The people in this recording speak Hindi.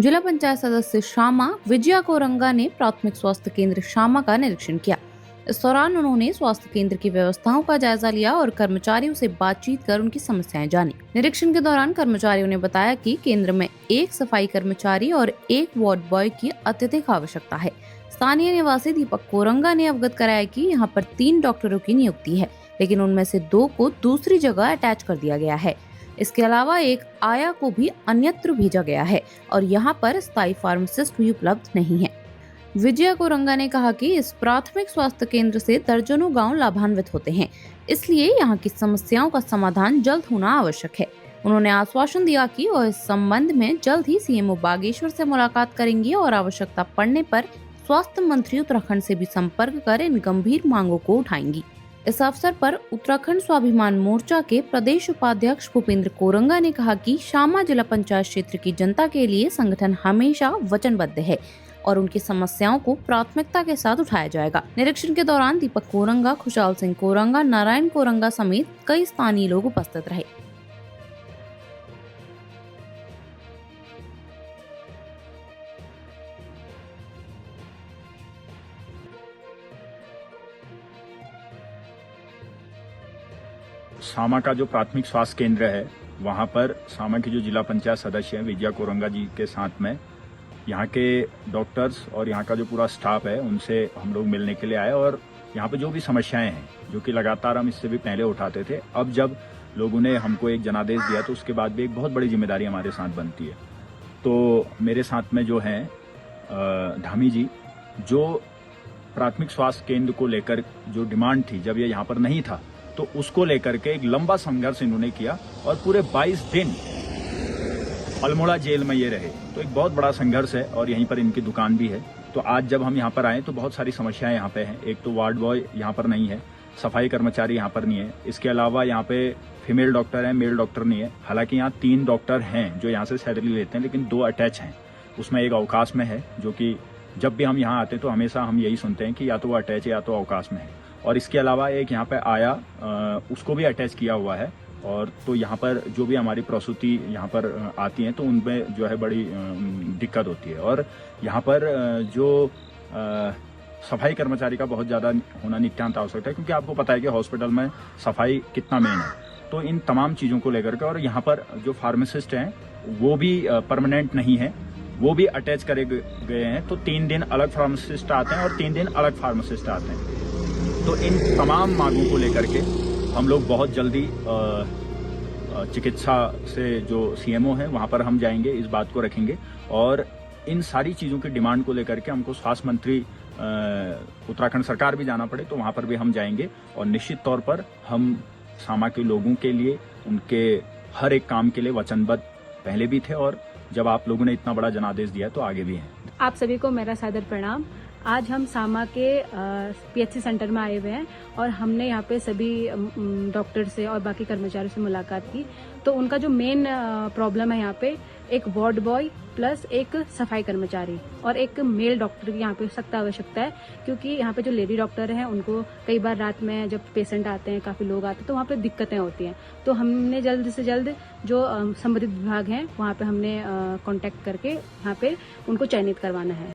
जिला पंचायत सदस्य शामा विजया कोरंगा ने प्राथमिक स्वास्थ्य केंद्र शामा का निरीक्षण किया। इस दौरान उन्होंने स्वास्थ्य केंद्र की व्यवस्थाओं का जायजा लिया और कर्मचारियों से बातचीत कर उनकी समस्याएं जानी। निरीक्षण के दौरान कर्मचारियों ने बताया कि केंद्र में एक सफाई कर्मचारी और एक वार्ड बॉय की अत्यधिक आवश्यकता है। स्थानीय निवासी दीपक कोरंगा ने अवगत कराया कि यहाँ पर 3 डॉक्टरों की नियुक्ति है, लेकिन उनमें से 2 को दूसरी जगह अटैच कर दिया गया है। इसके अलावा एक आया को भी अन्यत्र भेजा गया है और यहाँ पर स्थायी फार्मासिस्ट भी उपलब्ध नहीं है। विजया कोरंगा ने कहा कि इस प्राथमिक स्वास्थ्य केंद्र से दर्जनों गांव लाभान्वित होते हैं, इसलिए यहाँ की समस्याओं का समाधान जल्द होना आवश्यक है। उन्होंने आश्वासन दिया कि वह इस संबंध में जल्द ही सीएमओ बागेश्वर से मुलाकात करेंगी और आवश्यकता पड़ने पर स्वास्थ्य मंत्री उत्तराखंड से भी संपर्क कर इन गंभीर मांगों को उठाएंगी। इस अवसर पर उत्तराखंड स्वाभिमान मोर्चा के प्रदेश उपाध्यक्ष भूपेंद्र कोरंगा ने कहा कि शामा जिला पंचायत क्षेत्र की जनता के लिए संगठन हमेशा वचनबद्ध है और उनकी समस्याओं को प्राथमिकता के साथ उठाया जाएगा। निरीक्षण के दौरान दीपक कोरंगा, खुशहाल सिंह कोरंगा, नारायण कोरंगा समेत कई स्थानीय लोग उपस्थित रहे। सामा का जो प्राथमिक स्वास्थ्य केंद्र है, वहां पर सामा की जो जिला पंचायत सदस्य हैं विजया कोरंगा जी के साथ में यहाँ के डॉक्टर्स और यहाँ का जो पूरा स्टाफ है उनसे हम लोग मिलने के लिए आए और यहाँ पे जो भी समस्याएं हैं जो कि लगातार हम इससे भी पहले उठाते थे, अब जब लोगों ने हमको एक जनादेश दिया तो उसके बाद भी एक बहुत बड़ी जिम्मेदारी हमारे साथ बनती है। तो मेरे साथ में जो है धामी जी, जो प्राथमिक स्वास्थ्य केंद्र को लेकर जो डिमांड थी जब ये यहाँ पर नहीं था तो उसको लेकर के एक लंबा संघर्ष इन्होंने किया और पूरे 22 दिन अल्मोड़ा जेल में ये रहे। तो एक बहुत बड़ा संघर्ष है और यहीं पर इनकी दुकान भी है। तो आज जब हम यहाँ पर आए तो बहुत सारी समस्याएं यहाँ पे हैं। एक तो वार्ड बॉय यहाँ पर नहीं है, सफाई कर्मचारी यहाँ पर नहीं है, इसके अलावा यहाँ पे फीमेल डॉक्टर है, मेल डॉक्टर नहीं है। हालांकि यहाँ 3 डॉक्टर हैं जो यहाँ से सैलरी लेते हैं, लेकिन 2 अटैच हैं। उसमें एक अवकाश में है, जो कि जब भी हम यहाँ आते हैं तो हमेशा हम यही सुनते हैं कि या तो वो अटैच है या तो अवकाश में है। और इसके अलावा एक यहाँ पे आया, उसको भी अटैच किया हुआ है। और तो यहाँ पर जो भी हमारी प्रसूति यहाँ पर आती हैं तो उनमें जो है बड़ी दिक्कत होती है। और यहाँ पर जो सफाई कर्मचारी का बहुत ज़्यादा होना नित्यांत आवश्यक है, क्योंकि आपको पता है कि हॉस्पिटल में सफाई कितना मेन है। तो इन तमाम चीज़ों को लेकर के, और यहाँ पर जो फार्मासिस्ट हैं वो भी परमानेंट नहीं है, वो भी अटैच करे गए हैं। तो 3 दिन अलग फार्मासिस्ट आते हैं और 3 दिन अलग फार्मासिस्ट आते हैं। तो इन तमाम मांगों को लेकर के हम लोग बहुत जल्दी चिकित्सा से जो सीएमओ है वहां पर हम जाएंगे, इस बात को रखेंगे और इन सारी चीजों की डिमांड को लेकर के हमको स्वास्थ्य मंत्री उत्तराखंड सरकार भी जाना पड़े तो वहां पर भी हम जाएंगे। और निश्चित तौर पर हम सामा के लोगों के लिए, उनके हर एक काम के लिए वचनबद्ध पहले भी थे और जब आप लोगों ने इतना बड़ा जनादेश दिया तो आगे भी हैं। आप सभी को मेरा सादर प्रणाम। आज हम सामा के पीएचसी सेंटर में आए हुए हैं और हमने यहाँ पे सभी डॉक्टर से और बाकी कर्मचारियों से मुलाकात की। तो उनका जो मेन प्रॉब्लम है यहाँ पे, एक वार्ड बॉय प्लस एक सफाई कर्मचारी और एक मेल डॉक्टर की यहाँ पे सख्त आवश्यकता है, क्योंकि यहाँ पे जो लेडी डॉक्टर हैं उनको कई बार रात में जब पेशेंट आते हैं, काफी लोग आते हैं, तो वहाँ पे दिक्कतें होती हैं। तो हमने जल्द से जल्द जो संबंधित विभाग हैं वहाँ पे हमने कांटेक्ट करके यहाँ पे उनको चयनित करवाना है।